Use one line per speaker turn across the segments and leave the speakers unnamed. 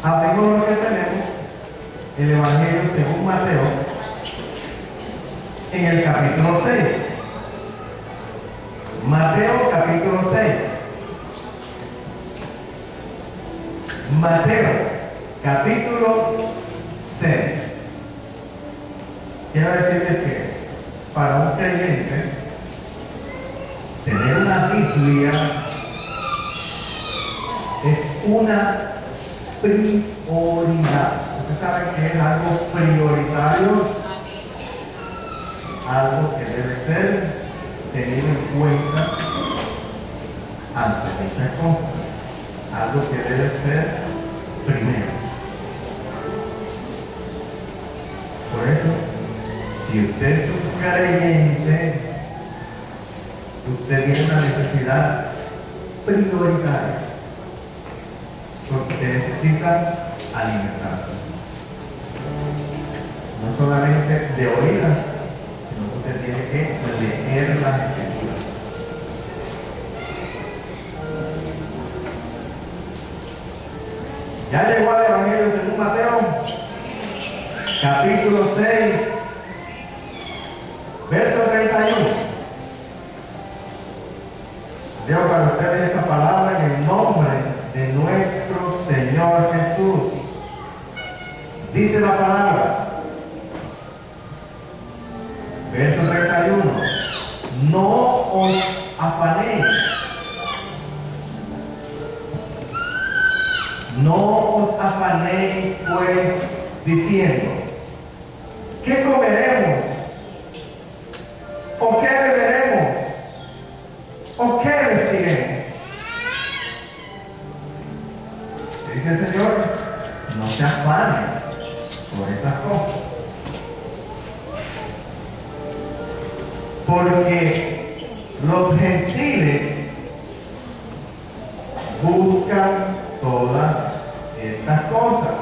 Abrimos lo que tenemos, el Evangelio según Mateo, en el capítulo 6. Mateo capítulo 6. Mateo capítulo 6. Quiero decirles que para un creyente tener una Biblia es una prioridad. Ustedes saben que es algo prioritario, algo que debe ser tenido en cuenta antes de otras cosas, algo que debe ser primero. Por eso, si usted es un creyente, usted tiene una necesidad prioritaria, porque usted necesita alimentarse. No solamente de oírlas, sino que usted tiene que leer las escrituras. Ya llegó al Evangelio según Mateo, capítulo 6, verso 31. Leo para ustedes esta palabra en el nombre de nuestro Señor Jesús. Dice la palabra, verso 31, no os afanéis, no os afanéis pues diciendo, ¿qué comeremos? ¿O qué beberemos? ¿O qué vestiremos? Dice el Señor, no se afanen por esas cosas, porque los gentiles buscan todas estas cosas.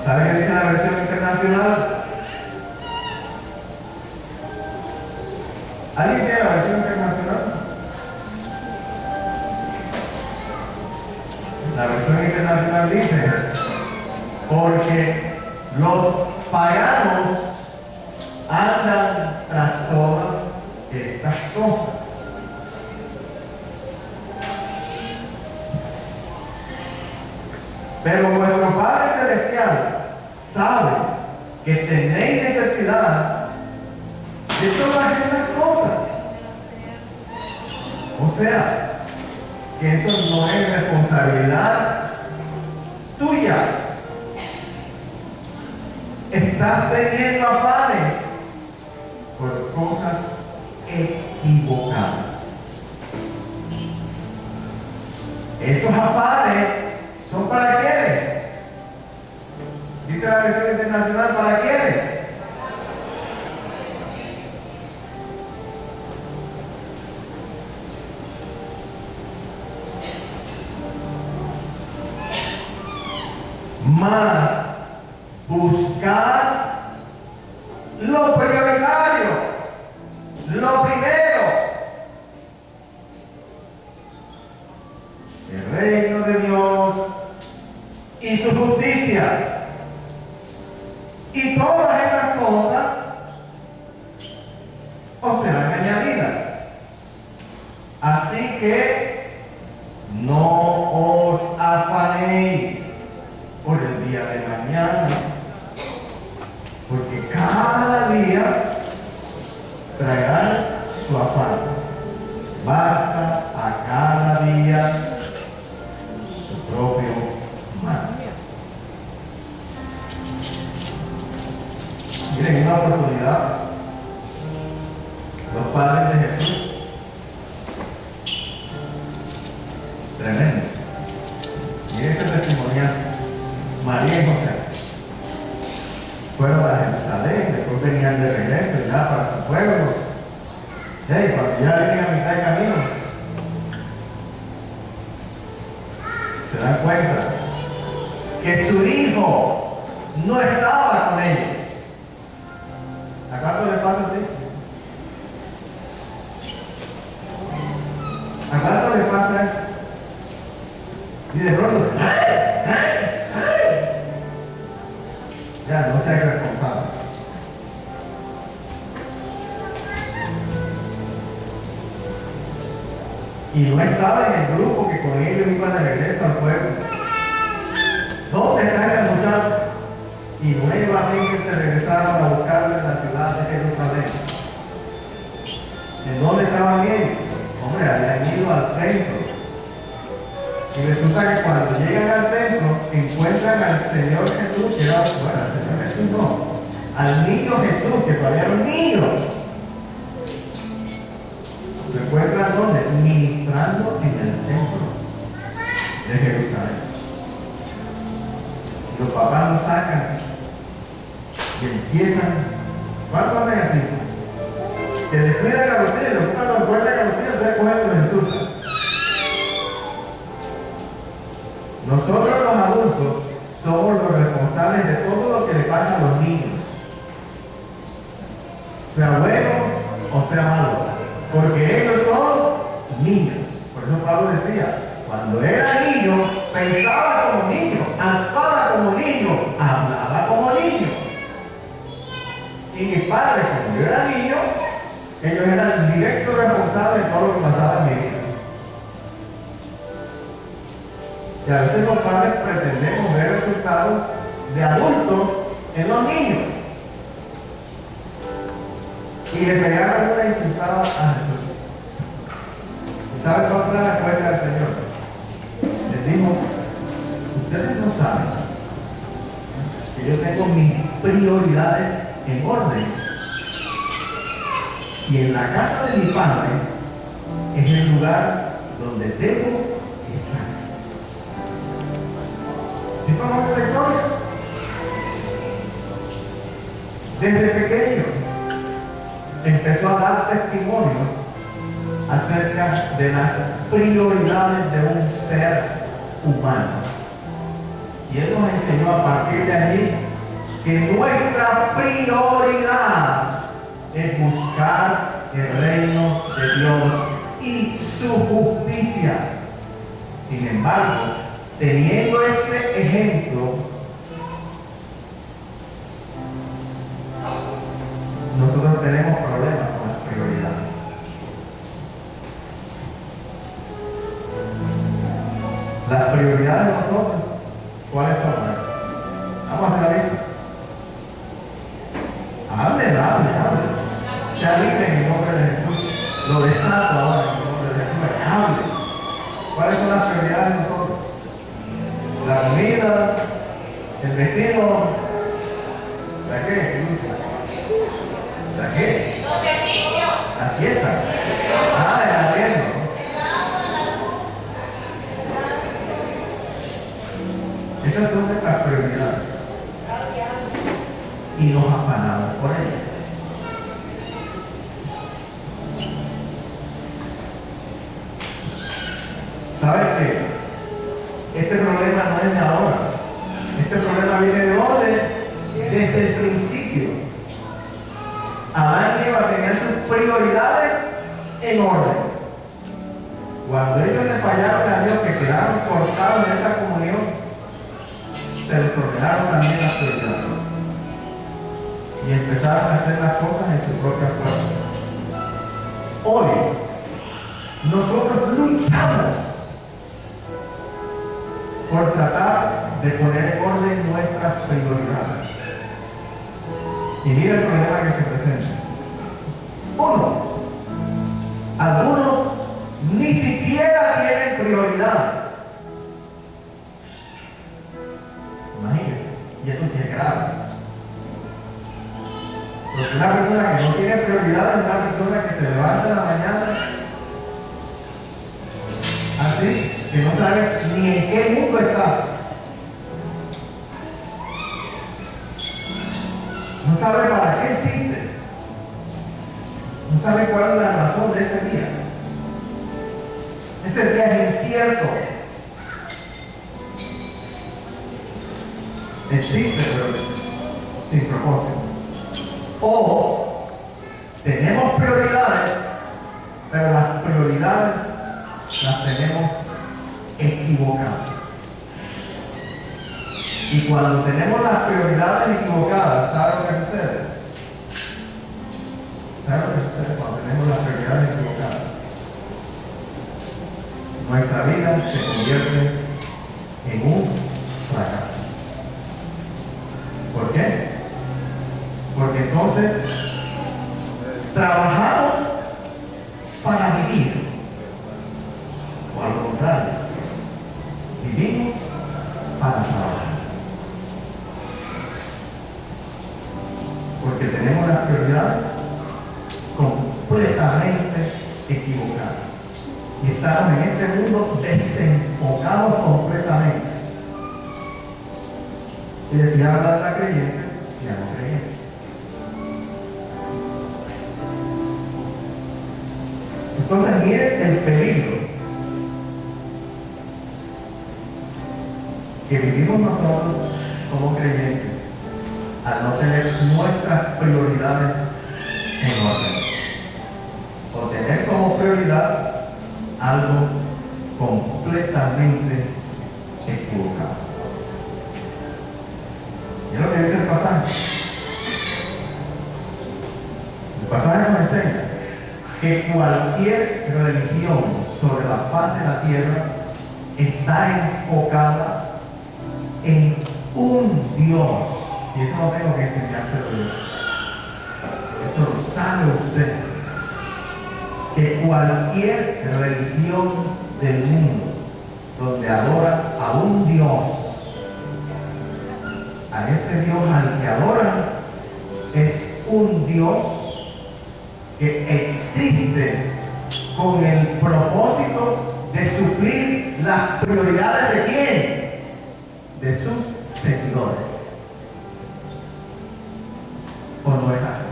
¿Sabe qué dice la versión internacional? ¿Alguien tiene la versión internacional? La versión internacional dice, porque los paganos andan tras todas estas cosas. Pero vuestro Padre Celestial sabe que tenéis necesidad de todas esas cosas. O sea, que eso no es responsabilidad tuya. Estás teniendo afanes por cosas equivocadas. Esos afanes son para quiénes. Dice la versión internacional, ¿para quiénes? Más buscar lo prioritario, lo primero, el reino de Dios y su justicia, y todas esas cosas os serán añadidas. Así que no os afanéis por el día de mañana, porque cada día traerá su afán. Basta a cada día su propio mal. Miren, una oportunidad, los padres de Jesús, tremendo. Miren este testimonial. María y José fueron a Jerusalén, después venían de regreso ya para su pueblo. Cuando ya vienen a mitad de camino, se dan cuenta que su hijo no estaba con ellos. ¿Acaso le pasa así? ¿A cuánto le pasa eso? Y de pronto, ya no sea irresponsable. Y no estaba en el grupo que con ellos iban de regreso al pueblo. ¿Dónde están los muchachos? Y nuevamente se regresaron a buscarle en la ciudad de Jerusalén. ¿En dónde estaban ellos? Hombre, habían ido al templo. Y resulta que cuando llegan al templo, encuentran al Señor Jesús, que era, bueno, al Señor Jesús no, al niño Jesús, que todavía era un niño. ¿Lo encuentran dónde? Ministrando en el templo de Jerusalén. Y los papás lo sacan y empiezan, ¿cuánto hacen así? Que descuidan a los hijos, después cuando encuentran a los hijos, entonces cogen y los insultan. Nosotros los adultos somos los responsables de todo lo que le pasa a los niños, sea bueno o sea malo, porque ellos son niños. Por eso Pablo decía, cuando era niño, pensaba como niño, actuaba como niño, hablaba como niño. Y mis padres, como yo era niño, ellos eran directos responsables de todo lo que pasaba en mi vida. Y a veces los padres pretendemos ver resultados de adultos en los niños. Y le pegaron una insultada a Jesús. ¿Y sabe cuál fue la respuesta del Señor? Les dijo, ustedes no saben que yo tengo mis prioridades en orden. Y en la casa de mi Padre es el lugar donde debo estar. ¿Sí conoce esa historia? Desde pequeño empezó a dar testimonio acerca de las prioridades de un ser humano. Y Él nos enseñó a partir de allí que nuestra prioridad es buscar el reino de Dios y su justicia. Sin embargo, teniendo este ejemplo, nosotros tenemos problemas con las prioridades. Las prioridades de nosotros, ¿cuáles son? Vamos a hacer la lista. Hable. Sea libre en el nombre de Jesús. Lo desato ahora en el nombre de Jesús. Hable. ¿Cuáles son las prioridades de nosotros? La comida, el vestido, ¿la qué? ¿La qué? La fiesta. El arriendo. Esas son nuestras prioridades. Y nos afanamos por ellas. ¿Sabes qué? Este problema no es de ahora. Este problema viene de dónde? Desde el principio. Adán y Eva tenían sus prioridades en orden. Cuando ellos le fallaron a Dios, que quedaron cortados de esa comunión, se les ordenaron también las prioridades. Y empezaron a hacer las cosas en su propia fuerza. Hoy, nosotros luchamos por tratar de poner en orden nuestras prioridades. Y mira el problema que se presenta. Uno, algunos ni siquiera tienen prioridades. Imagínense, y eso sí es grave. Porque una persona que no tiene prioridades es una persona que se levanta en la mañana así, que no sabe ni en qué mundo está. No sabe para qué existe. No sabe cuál es la razón de ese día. Este día es incierto. Existe, pero sin propósito. O tenemos prioridades, pero las prioridades las tenemos equivocadas. Y cuando tenemos las prioridades equivocadas, ¿sabe lo que sucede? ¿Sabe lo que sucede cuando tenemos las prioridades equivocadas? Nuestra vida se convierte en un fracaso. ¿Por qué? Porque entonces trabajamos para vivir, o al contrario, vivimos para trabajar. Porque tenemos las prioridades completamente equivocadas. Y estamos en este mundo desenfocados completamente. Y le habla a creyentes y a no creyentes. Entonces, miren el peligro que vivimos nosotros como creyentes al no tener nuestras prioridades en orden. O tener como prioridad algo completamente equivocado. ¿Y es lo que dice el pasaje? El pasaje nos enseña que cualquier religión sobre la faz de la tierra está enfocada en un Dios. Y eso no tengo que enseñárselo yo. Eso lo sabe usted. Que cualquier religión del mundo donde adora a un Dios, a ese Dios al que adoran, es un Dios que existe con el propósito de suplir las prioridades de quién? De sus seguidores. ¿O no es así?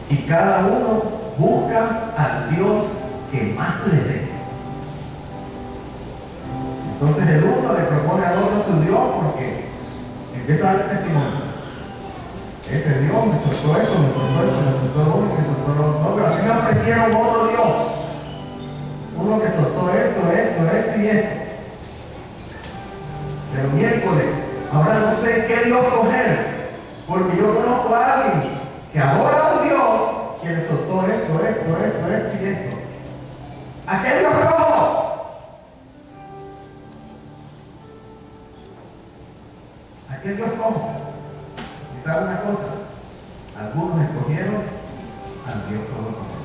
Y cada uno busca al Dios que más le dé. Entonces el uno le propone al otro su Dios porque empieza a dar testimonio. Ese Dios me soltó esto, me soltó esto, me soltó lo uno, me soltó lo otro. No, pero a mí me ofrecieron otro Dios. Uno que soltó esto y esto. Pero miércoles, ahora no sé qué Dios coger, porque yo conozco a alguien que adora a un Dios que le soltó esto y esto. ¿A qué Dios cojo? ¿A qué Dios cojo? ¿Y sabe una cosa? Algunos escogieron al Dios Todopoderoso,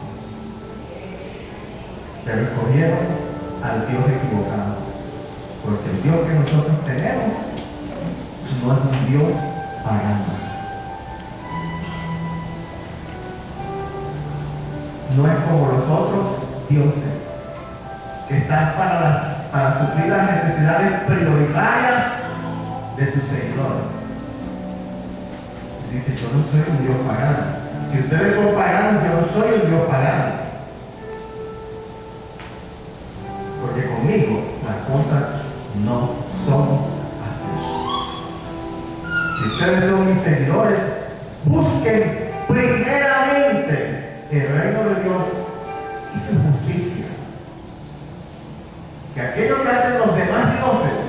pero escogieron al Dios equivocado. Porque el Dios que nosotros tenemos no es un Dios pagano. No es como los otros dioses que están para suplir las necesidades prioritarias de sus seguidores. Dice, yo no soy un Dios pagano. Si ustedes son paganos, yo no soy un Dios pagano. Porque conmigo las cosas no son así. Si ustedes son mis seguidores, busquen primeramente el reino de Dios y su justicia. Que aquello que hacen los demás dioses,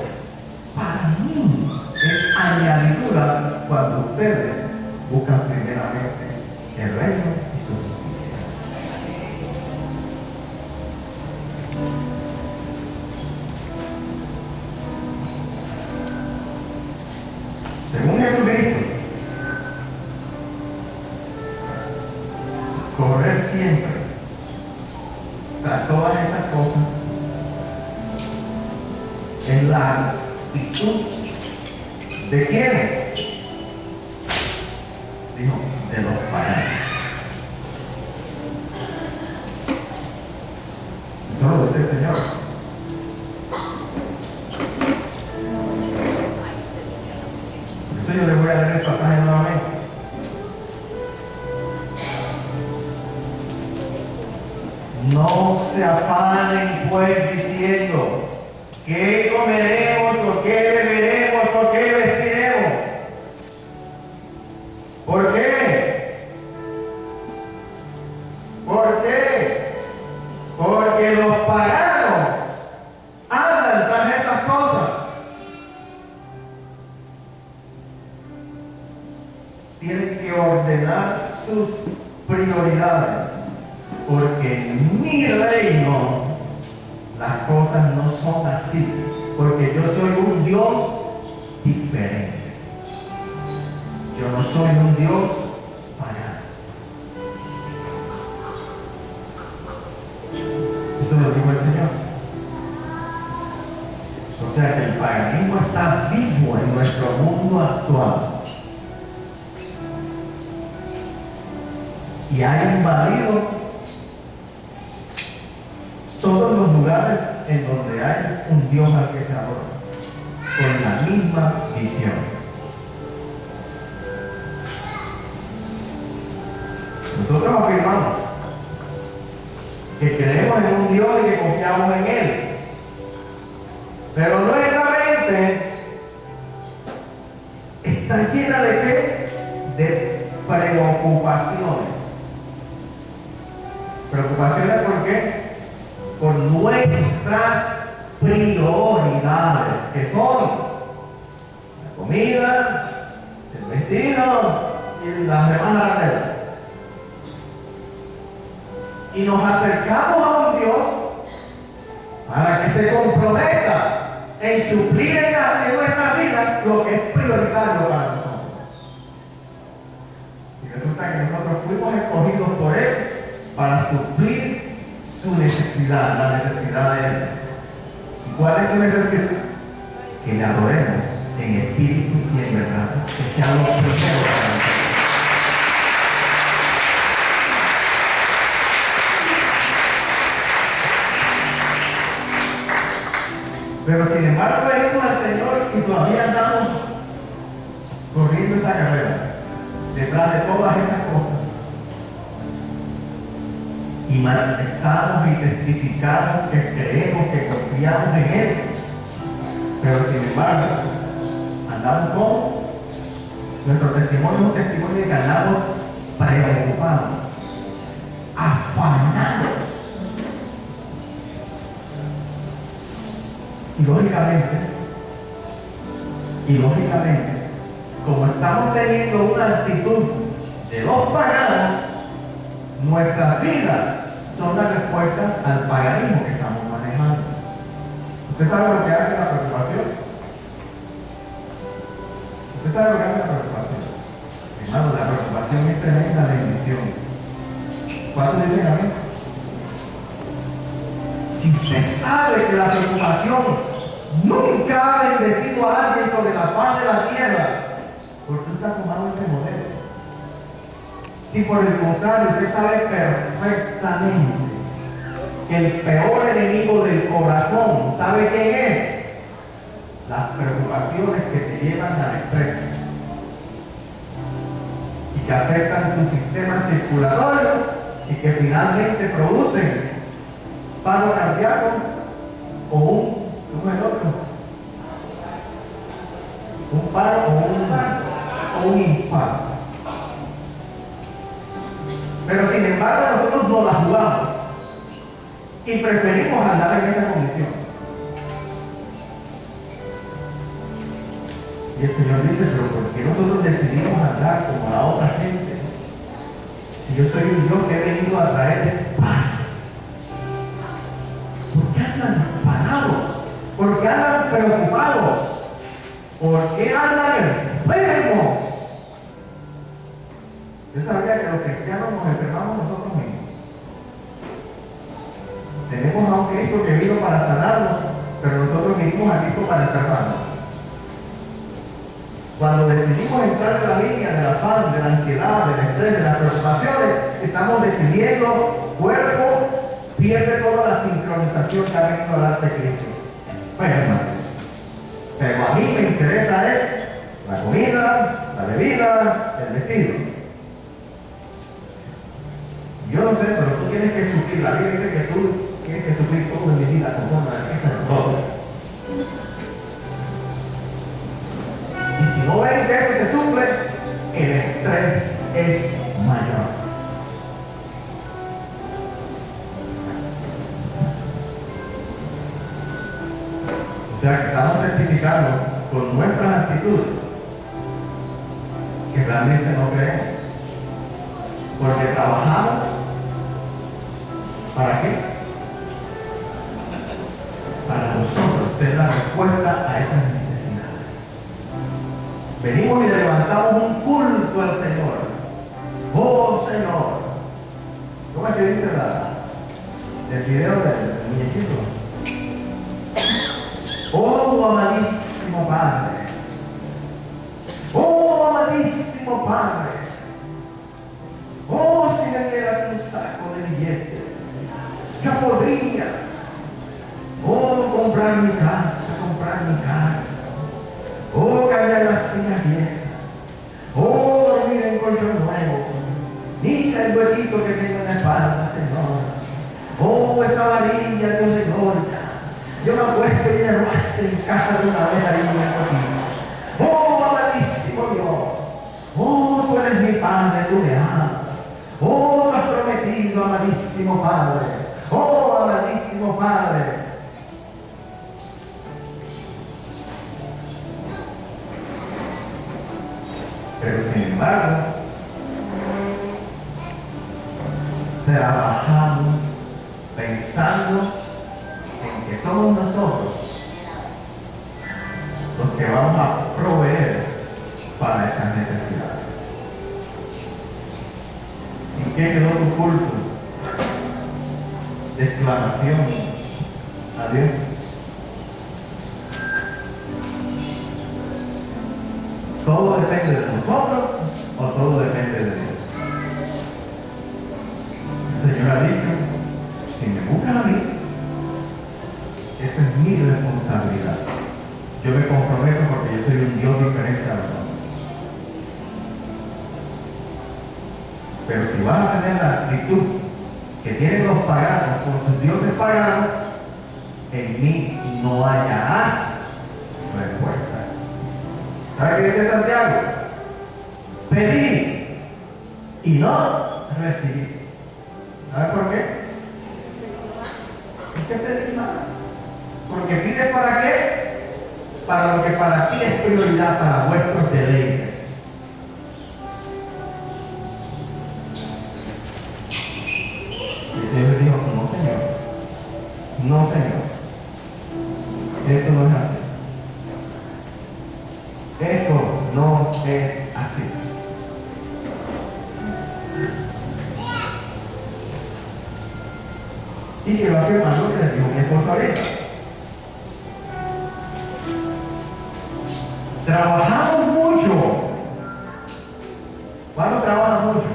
para mí, es añadidura cuando ustedes buscan primeramente el reino y su justicia. Según Jesucristo, correr siempre tras todas esas cosas es la actitud de quiénes, dijo, de los paganos. Eso lo dice el Señor. Por eso yo le voy a leer el pasaje nuevamente. No se afanen pues diciendo, ¿qué comeremos o qué beberemos o qué vestiremos? ¿Por qué? ¿Por qué? Porque los paganos prioridades, porque en mi reino las cosas no son así, porque yo soy un Dios diferente. Yo no soy un Dios pagano. Eso lo dijo el Señor. O sea que el paganismo está vivo en nuestro mundo actual y ha invadido todos los lugares en donde hay un Dios al que se adora, con la misma visión. Nosotros afirmamos que creemos en un Dios y que confiamos en Él, pero nuestra mente está llena ¿de qué? De preocupaciones. ¿Preocupaciones por qué? Por nuestras prioridades, que son la comida, el vestido y las demás arreglos. Y nos acercamos a un Dios para que se comprometa en suplir en nuestras vidas lo que es prioritario para nosotros. Y resulta que nosotros fuimos escogidos por Él para suplir su necesidad, la necesidad de Él. ¿Y cuál es su necesidad? Que le adoremos en espíritu y en verdad, que sea lo primero para nosotros. Pero sin embargo venimos al Señor y todavía andamos corriendo esta carrera detrás de todas esas cosas y manifestamos y testificamos que creemos, que confiamos en Él, pero sin embargo andamos con nuestro testimonio, un testimonio de que andamos preocupados, afanados. Y lógicamente, como estamos teniendo una actitud de los paganos, nuestras vidas son la respuesta al paganismo que estamos manejando. ¿Usted sabe lo que hace la preocupación? ¿Usted sabe lo que hace la preocupación? Hermano, la preocupación es tremenda bendición. ¿Cuántos dicen amén? Si usted sabe que la preocupación nunca ha bendecido a alguien sobre la paz de la tierra, ¿por qué usted ha tomado ese modelo? Si por el contrario usted sabe perfectamente que el peor enemigo del corazón, ¿sabe quién es? Las preocupaciones que te llevan al estrés y que afectan tu sistema circulatorio y que finalmente producen paro cardíaco o un paro o un infarto. Pero sin embargo nosotros no la jugamos y preferimos andar en esa condición. Y el Señor dice, pero ¿por qué nosotros decidimos andar como la otra gente? Si yo soy un Dios que he venido a traerles paz. ¿Por qué andan afanados? ¿Por qué andan preocupados? ¿Por qué andan enfermos? Usted sabía que los cristianos nos enfermamos nosotros mismos. Tenemos a un Cristo que vino para sanarnos, pero nosotros vinimos a Cristo para enfermarnos. Cuando decidimos entrar en la línea del afán, de la ansiedad, del estrés, de las preocupaciones, estamos decidiendo cuerpo pierde toda la sincronización que ha venido a darte Cristo. Enferma. Pero a mí me interesa es la comida, la bebida, el vestido. Yo no sé, pero tú tienes que sufrir. La Biblia dice que tú tienes que sufrir todo en mi vida conforme a la riqueza de todo. Y si no ven que eso se suple, el estrés es mayor. O sea que estamos testificando con nuestras actitudes que realmente no creemos. Porque trabajamos. ¿Para qué? Para nosotros ser la respuesta a esas necesidades. Venimos y le levantamos un culto al Señor. Oh Señor. ¿Cómo es que dice el video del muñequito? Oh amadísimo Padre. Oh amadísimo Padre. Oh, si me dieras un saco de billetes, yo podría, comprar mi casa, comprar mi carro, cambiar las sillas viejas, dormir en colchón nuevo, mira el huequito que tengo en la espalda, Señor, esa varilla de gloria, yo me acuesto y me hace en casa de una vez ahí en el cotín. Amadísimo Dios, tú eres mi Padre, tú me amas. Tú has prometido, amadísimo Padre. Amadísimo Padre. Pero sin embargo, trabajamos pensando en que somos nosotros los que vamos a proveer para esas necesidades. ¿En qué quedó tu culto de exclamación a Dios? ¿Todo depende de nosotros o todo depende de Dios? El Señor ha dicho, si me buscan a mí, esta es mi responsabilidad. Yo me comprometo porque yo soy un Dios diferente a los otros. Pero si vas a tener la actitud que tienen los paganos con sus dioses paganos, en mí no hallarás respuesta. ¿Sabe qué dice Santiago? Pedís y no recibís. ¿Sabe por qué? Es que pedís más. Porque pides ¿para qué? Para lo que para ti es prioridad, para vuestros deleites. El Señor dijo, no Señor, no Señor, esto no es así. Esto no es así. Y quiero afirmar lo que le dijo mi esposa ahorita. Trabajamos mucho. ¿Cuándo trabajan mucho?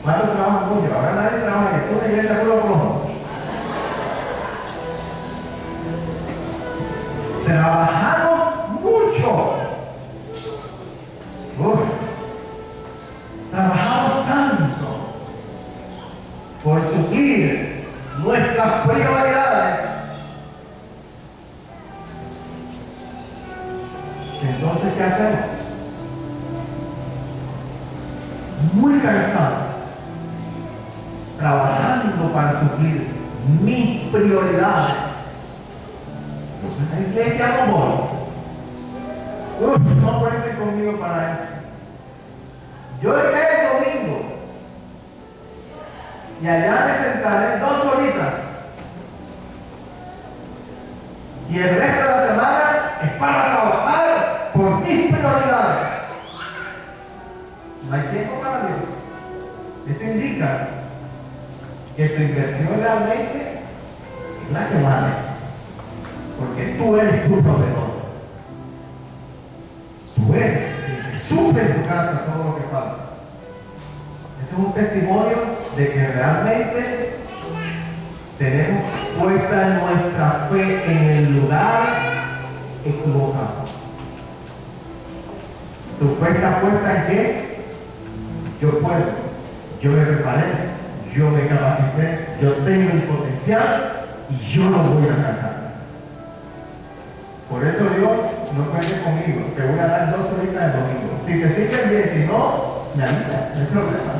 ¿Cuándo trabajan mucho? Ahora nadie trabaja, que tú te iglesia puro flojo. Trabajamos mucho. Trabajamos tanto por suplir nuestras prioridades. Entonces, ¿qué hacemos? Muy cansado, trabajando para suplir mis prioridades. La iglesia no voy. No cuenten conmigo para eso. Yo iré el domingo y allá me sentaré 2 horitas y el resto de la semana es para trabajar por mis prioridades. No hay tiempo para Dios. Eso indica que tu inversión realmente es la que vale, porque tú eres tu proveedor. Tú eres el que suple en tu casa todo lo que falta. Eso es un testimonio de que realmente tenemos puesta nuestra fe en el lugar equivocado. Tu fe está puesta en que yo puedo, yo me preparé, yo me capacité, yo tengo el potencial y yo lo voy a alcanzar. Por eso Dios, no cuente conmigo, te voy a dar 2 horitas el domingo. Si te sirven bien, si no, me avisa, no hay problema.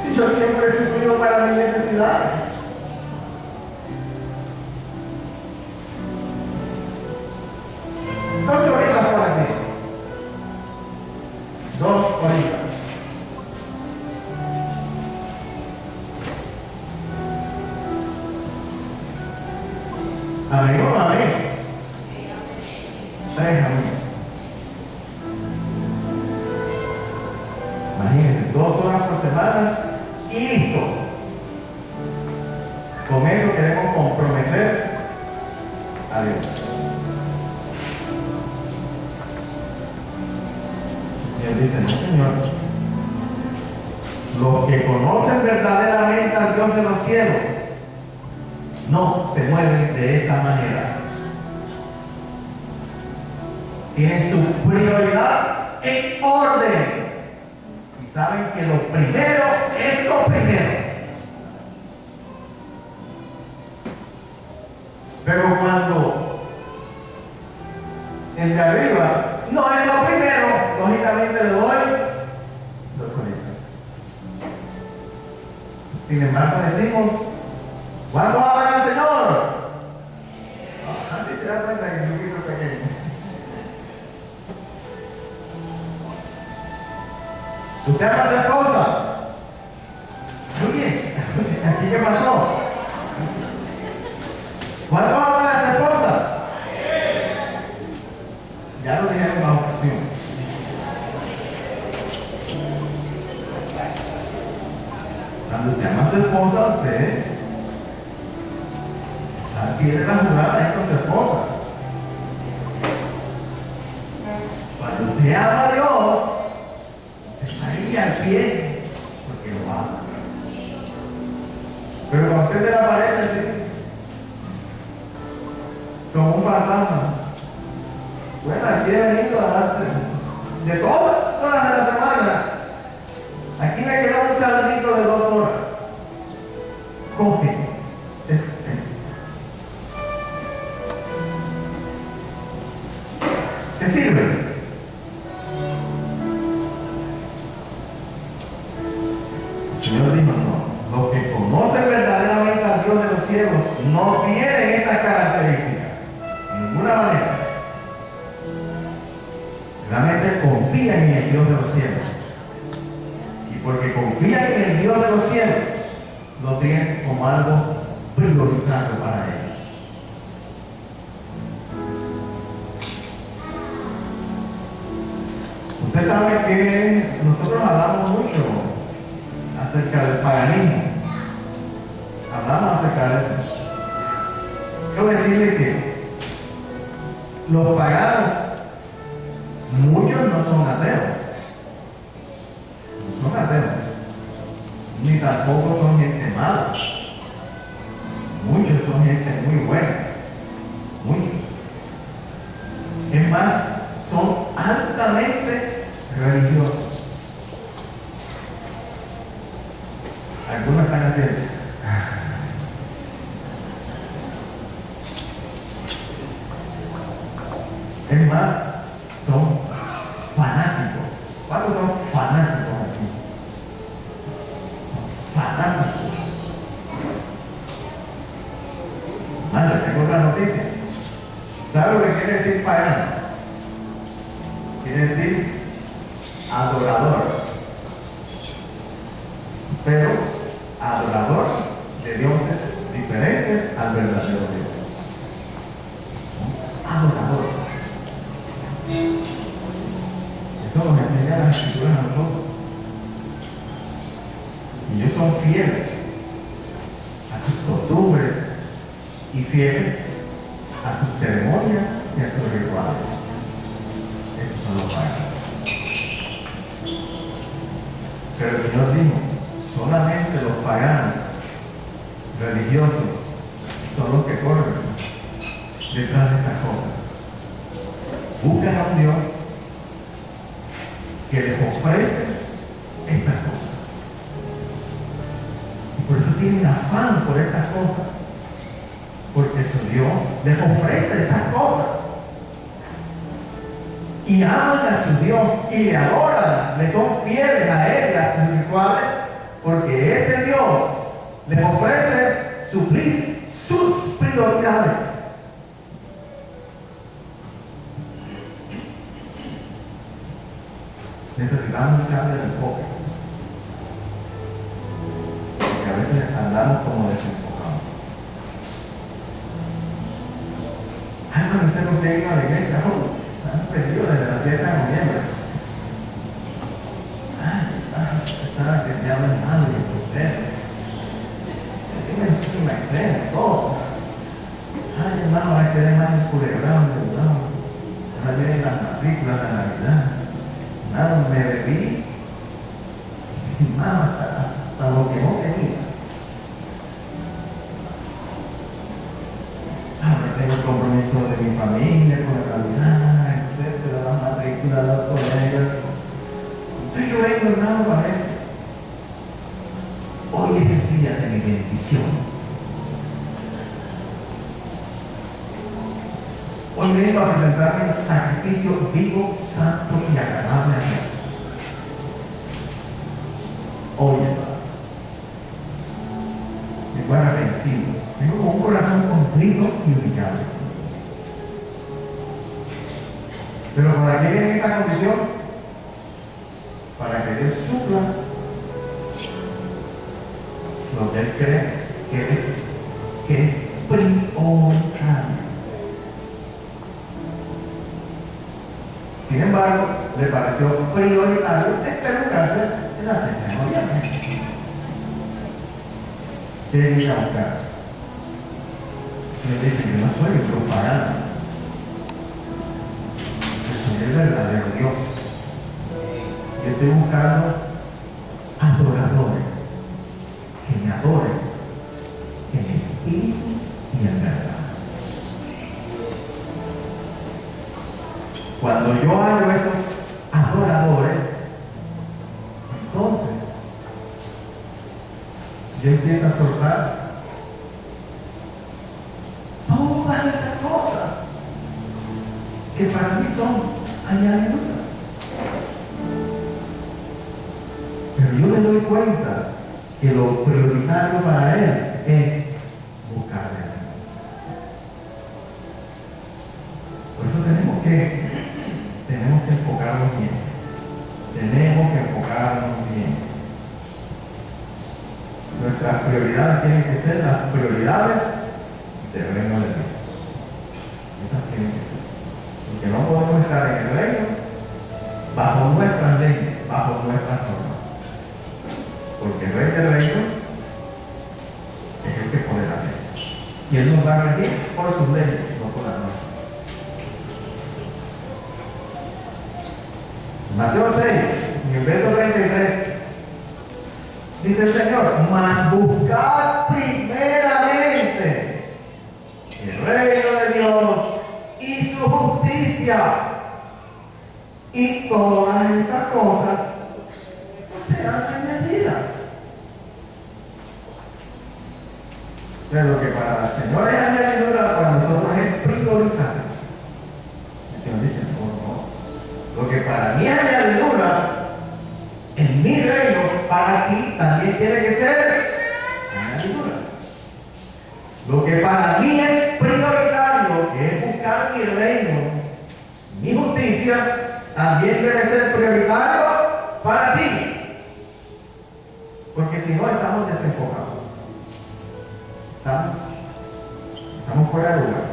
Si yo siempre he suplido para mis necesidades. Dos horitas por aquí. 2 horitas. Amén o no amén. 3 amén. Imagínense, 2 horas por semana y listo. Con eso queremos comprometer a Dios. El Señor dice, no, Señor. Los que conocen verdaderamente al Dios de los cielos no se mueven de esa manera. Tienen su prioridad en orden. Y saben que lo primero es lo primero. Pero cuando el de arriba no es lo primero, lógicamente le doy 2 horitas. Sin embargo decimos, ¿cuándo aman al Señor? Así se da cuenta que es un poquito pequeño. ¿Usted ama a su esposa? Muy bien. ¿Aquí qué pasó? ¿Cuándo aman a su esposa? Ya lo dijeron en la ocasión. Cuando usted ama a su esposa, usted adquiere la jugada ahí con su esposa. Cuando usted ama a Dios, está ahí al pie, porque lo ama. Pero cuando usted se le aparece así, como un fantasma, bueno, aquí he venido a darte de todas las horas de la semana. Aquí me queda un saludito de 2 horas. Coge. ¿Te sirve? El Señor dijo, no. Los que conocen verdaderamente al Dios de los cielos no tienen estas características. De ninguna manera. Realmente confían en el Dios de los cielos. Y porque confían en el Dios de los cielos, lo tienen como algo prioritario para ellos. Usted sabe que nosotros hablamos mucho acerca del paganismo. Hablamos acerca de eso. Quiero decirle que los paganos, muchos no son ateos. No son ateos. Ni tampoco son gente mala. Muchos son gente muy buena. Muchos. Es más, son altamente religiosos. Algunos están haciendo. Es más, son fanáticos. ¿Cuántos son fanáticos aquí? Fanáticos. Vale, tengo otra noticia. ¿Sabe lo que quiere decir pagano? Quiere decir adorador. Pero adorador de dioses diferentes al verdadero Dios. Adorador. Eso nos enseña las escrituras a nosotros. Y ellos son fieles a sus costumbres y fieles a sus ceremonias y a sus rituales. Esos son los paganos. Pero el Señor dijo, solamente los paganos religiosos son los que corren detrás de estas cosas. Buscan a un Dios que les ofrece estas cosas. Y por eso tienen afán por estas cosas. Porque su Dios les ofrece esas cosas. Y aman a su Dios y le adoran, le son fieles a Él y a sus rituales, porque ese Dios les ofrece suplir sus prioridades. necesitamos un cambio de enfoque. Porque a veces andamos como desenfocados. Ay, no, usted no quiere ir a la iglesia, no, están perdidos desde la fiesta de noviembre. Está que te hablan mal de usted. Decime me excede todo. Ay, hermano, hay que ver más enculebrado, ¿verdad? Ahora vienen las matrículas de Navidad. Nada, me bebí. Hermano, hasta lo que no tenía. Ahora tengo el compromiso de mi familia con la Navidad, etcétera, las matrículas, los colegios. Estoy llorando, hermano, parece. Hoy es el día de mi bendición. Hoy vengo a presentarme el sacrificio vivo, santo y agradable a Dios. Oye, me voy arrepentido. Tengo como un corazón contrito y humillado. Pero ¿para qué viene esta condición? Para que Dios supla lo que Él cree que es prioritario. Sin embargo, le pareció prioritario esperarse en la tecnología. ¿Qué viene a buscar? El Señor dice: yo no soy un propaganda. Yo soy el verdadero Dios. Yo estoy buscando adoradores que me adoren en espíritu y en verdad. Cuando yo hallo esos adoradores, entonces yo empiezo a soltar todas esas cosas que para mí son añadiduras. Pero yo me doy cuenta que lo prioritario para Él es buscarme a Dios. Por eso tenemos que enfocarnos bien. Tenemos que enfocarnos bien. Nuestras prioridades tienen que ser las prioridades del reino de Dios. Esas tienen que ser. Porque no podemos estar en el reino bajo nuestras leyes, bajo nuestras normas. Porque el rey del reino es el que pone la ley. Y Él nos va a regir por sus leyes, no por las normas. Mateo 6, en el verso 33, dice el Señor: mas buscad primeramente el reino de Dios y su justicia, y todas estas cosas serán añadidas. Pero lo que para el Señor es añadidura, para nosotros es prioritario. El Señor dice: no. Lo que para mí es añadidura en mi reino, para ti también tiene que ser añadidura. Lo que para mí es prioritario, que es buscar mi reino, mi justicia, también debe ser prioritario para ti. Porque si no, estamos desenfocados. Estamos fuera de lugar.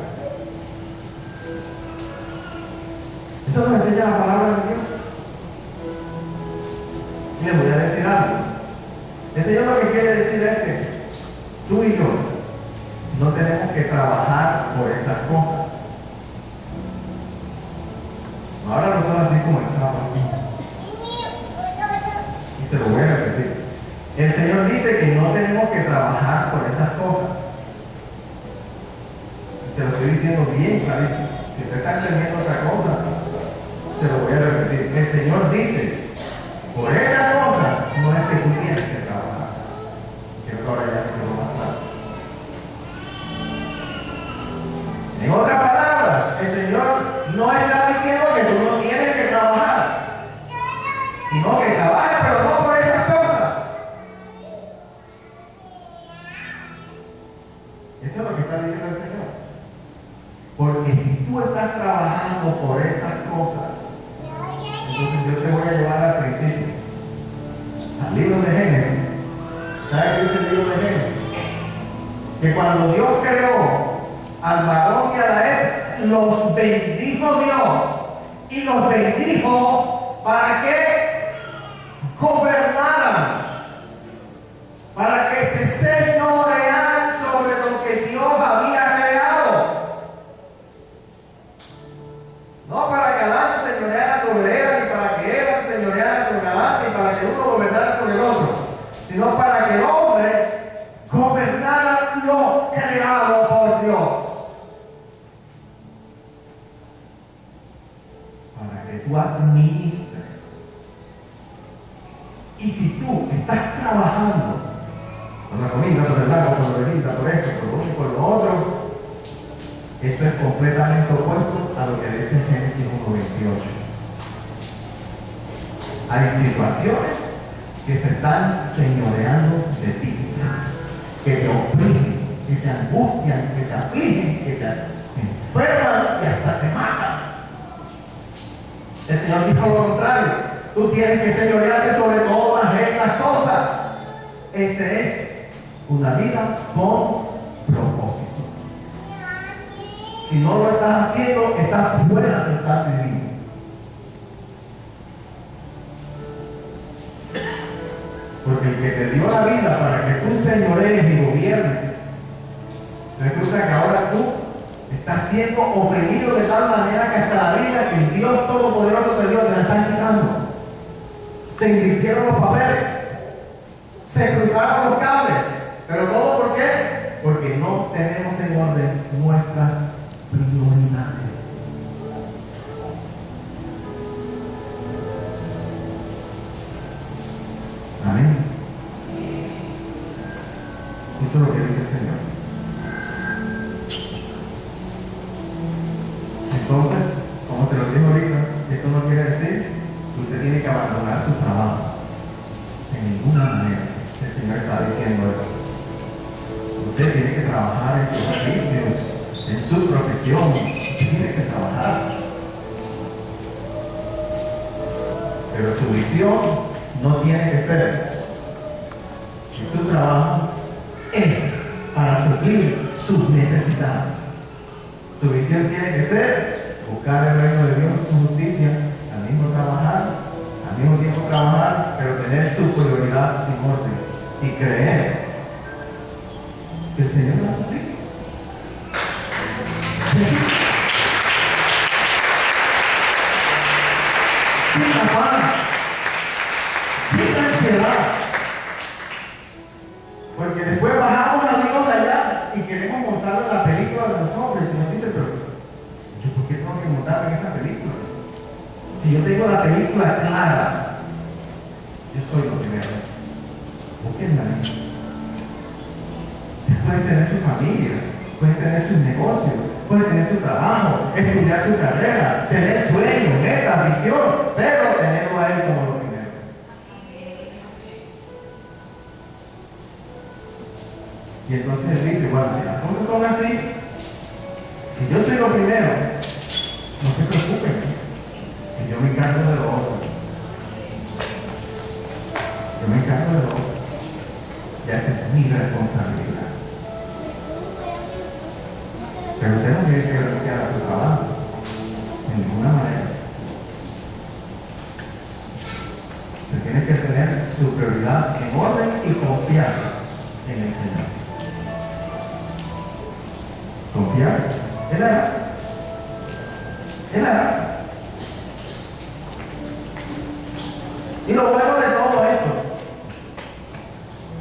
Eso nos enseña la palabra de Dios. Y les voy a decir algo. El Señor lo que quiere decir es que tú y yo no tenemos que trabajar por esas cosas. Ahora no son así como el sábado. Y se lo voy a repetir. El Señor dice que no tenemos que trabajar por esas cosas. Se lo estoy diciendo bien clarito. Si usted está entendiendo otra cosa, se lo voy a repetir. El Señor dice: por esas cosas no es que tú tienes que trabajar. Quiero que ahora ya me quedo más claro. En otras palabras, el Señor no está diciendo que tú no tienes que trabajar, sino que trabajes, pero no por esas cosas. Eso es lo que está diciendo el Señor. Porque si tú estás trabajando por esas cosas, entonces yo te voy a llevar a que dice el libro de Génesis, que cuando Dios creó al varón y a la hembra, los bendijo Dios y los bendijo para que gobernaran, para que se señorearan sobre lo que Dios había creado. No para que Adán se señoreara sobre Eva, ni para que Eva se señoreara sobre Adán, ni para que uno gobernara sobre el otro, sino para que el hombre gobernara lo creado por Dios. Para que tú administres. Y si tú estás trabajando por la comida, por el agua, por la bebida, por esto, por lo uno y por lo otro, eso es completamente opuesto a lo que dice Génesis 1:28. Hay situaciones que se están señoreando de ti, que te oprimen, que te angustian, que te afligen, que te enferman y hasta te matan. El Señor dijo lo contrario: tú tienes que señorearte sobre todas esas cosas. Ese es una vida con propósito. Si no lo estás haciendo, estás fuera del plan divino. Porque el que te dio la vida para que tú señorees y gobiernes, resulta que ahora tú estás siendo oprimido de tal manera que hasta la vida que el Dios Todopoderoso te dio te la están quitando. Se invirtieron los papeles, se cruzaron los cables, pero ¿todo por qué? Porque no tenemos en orden nuestras prioridades. Amén. Eso es lo que dice el Señor. Entonces, como se lo dijo ahorita, esto no quiere decir que usted tiene que abandonar su trabajo. En ninguna manera. El Señor está diciendo eso. Usted tiene que trabajar en sus oficios, en su profesión. Usted tiene que trabajar. Pero su visión no tiene que ser que su trabajo es para suplir sus necesidades. Su visión tiene que ser buscar el reino de Dios y su justicia, al mismo tiempo trabajar, pero tener su prioridad en orden y creer que el Señor va a suplir. Sin afán, sin ansiedad, porque después bajamos a Dios de allá y queremos montarlo en la película de los hombres y nos dice, pero ¿yo por qué tengo que montarme en esa película? Si yo tengo la película clara, yo soy lo primero. Búsquenla. Pueden tener su familia, pueden tener sus negocios, pueden tener su trabajo, estudiar su carrera, tener sueños, metas, visión, pero tenerlo a Él como lo primero. Y entonces Él dice, bueno, si las cosas son así, y yo soy lo primero, no se preocupen, que yo me encargo de lo otro. Yo me encargo de lo otro. Ya esa es mi responsabilidad. Pero usted no tiene que renunciar a su trabajo, de ninguna manera. Usted tiene que tener su prioridad en orden y confiar en el Señor. Confiar. Él hará. Él hará. Y lo bueno de todo esto,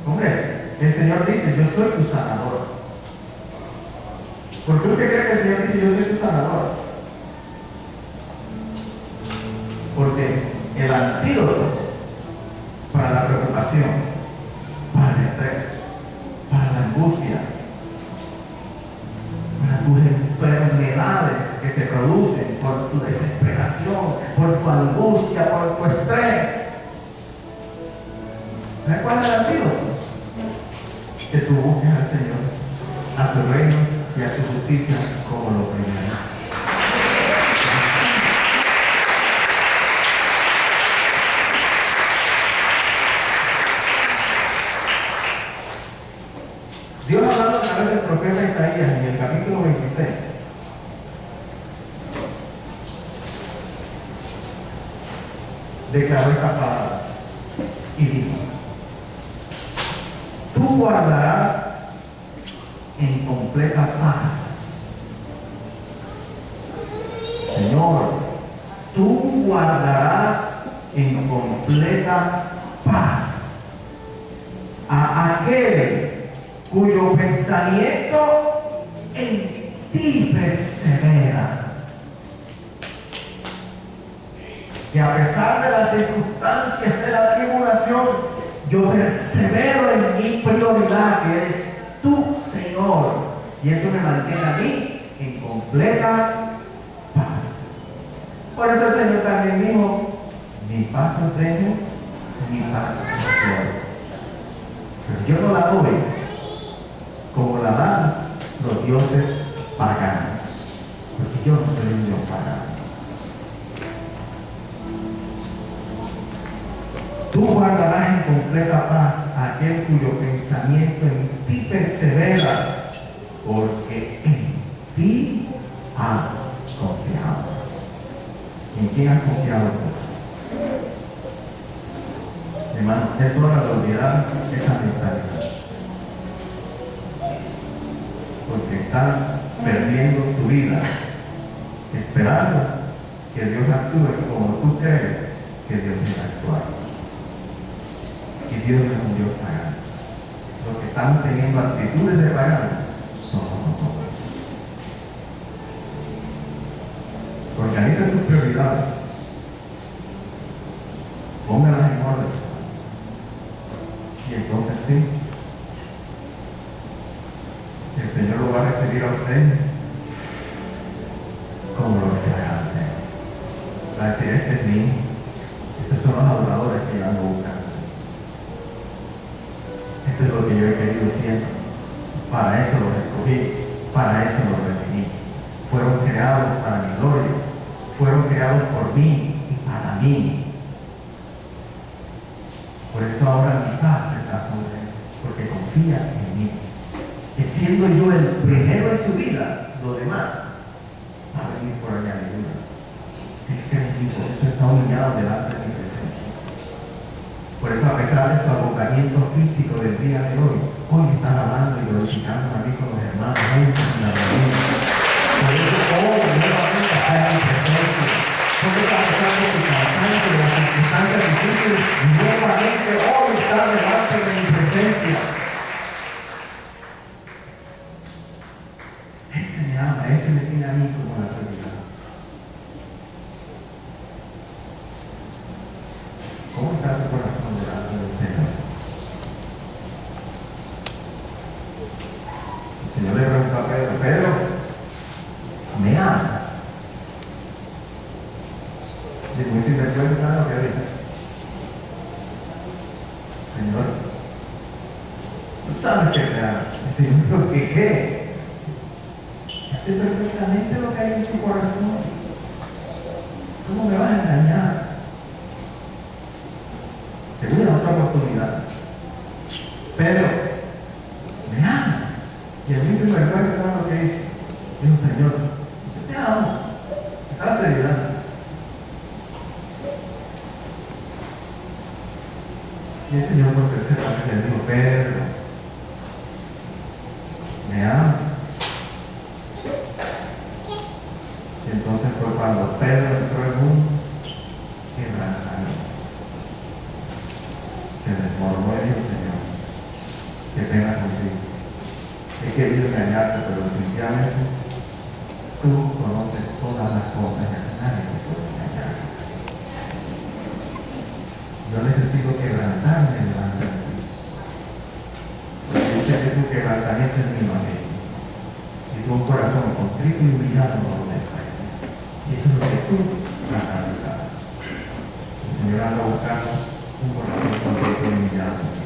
hombre, el Señor dice, yo soy tu sanador. ¿Por qué usted cree que el Señor dice, yo soy tu sanador? Porque el antídoto para la preocupación, para el estrés, para la angustia, para tus enfermedades que se producen por tu desesperación, por tu angustia, por tu estrés, ¿sabes cuál es el antídoto? Que tú busques al Señor, a su reino y a su justicia como lo primero. profeta Isaías en el capítulo 26. Declaró esta palabra y dijo: tú guardarás en completa paz. Señor, tú guardarás en completa paz a aquel cuyo pensamiento en ti persevera. Que a pesar de las circunstancias de la tribulación, yo persevero en mi prioridad, que eres tú, Señor. Y eso me mantiene a mí en completa paz. Por eso el Señor también dijo: mi paz os dejo, mi paz os doy. Pero yo no la doy como la dan los dioses paganos, porque yo no soy un Dios pagano. Tú guardarás en completa paz a aquel cuyo pensamiento en ti persevera, porque en ti ha confiado. ¿En quién has confiado tú? Hermano, es hora de olvidar esa mentalidad, porque estás perdiendo tu vida esperando que Dios actúe como tú crees que Dios debe actuar. Y Dios no es un Dios pagano. Los que estamos teniendo actitudes de pagano somos nosotros. Organiza sus prioridades, póngalas en orden, y entonces sí, el Señor lo va a recibir a usted como lo refleja a usted. Va a decir: este es mi hijo, estos son los adoradores que yo ando buscando. Esto es lo que yo he querido siempre. Para eso los escogí, para eso los definí. Fueron creados para mi gloria, fueron creados por mí y para mí. Por eso ahora mi paz está sobre él, porque confía en mí. Que siendo yo el primero en su vida, lo demás va a venir por añadidura. Él cree en mí, por eso está humillado delante de mi presencia. Por eso, a pesar de su agotamiento físico del día de hoy está alabando y glorificando a mí con los hermanos juntos en la reunión. Por eso hoy nuevamente está en mi presencia. Porque a pesar de su cansancio, de las circunstancias difíciles, nuevamente hoy está delante de mi presencia. Ese me ama, ese me tiene a mí como la prioridad. ¿Cómo está tu corazón delante del Señor? El Señor le preguntó a Pedro: Pedro, ¿me amas? Y muy sinvergüenza, ¿sabes lo que dice? Señor, tú sabes que te amo. El Señor dijo: ¿qué? Yo sé perfectamente lo que hay en tu corazón. ¿Cómo me vas a engañar? Te voy a dar otra oportunidad. Pedro, ¿me amas? Y el mismo vergüenza, ¿sabes lo que dice? Dijo: Señor, yo te amo. Está la seriedad. Y el Señor por tercera vez le dijo: Pedro, ¿me amas? Y entonces fue cuando Pedro entró en un quebrantamiento. Se desmoronó y dijo: Señor, qué pena contigo. He querido engañarte, pero definitivamente tú conoces todas las cosas y a nadie te puede engañar. Yo necesito quebrantarme delante de ti. Porque yo sé que tu quebrantamiento es mi manera. Y tu corazón contrito y humillado no lo desprecias. Y eso es lo que tú vas a realizar. El Señor anda buscando un corazón contrito y humillado.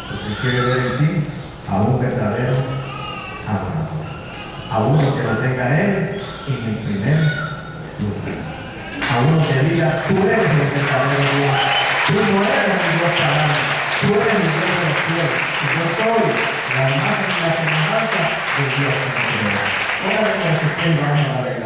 Porque quiere ver en ti a un verdadero adorador. A uno que lo tenga Él en el primer lugar. A uno que diga: tú eres el verdadero Dios. Tú no eres el Dios pagano. Tú eres el Dios del cielo. Yo soy la la imagen y la semejanza de Dios. Órale por ese y vamos a ver.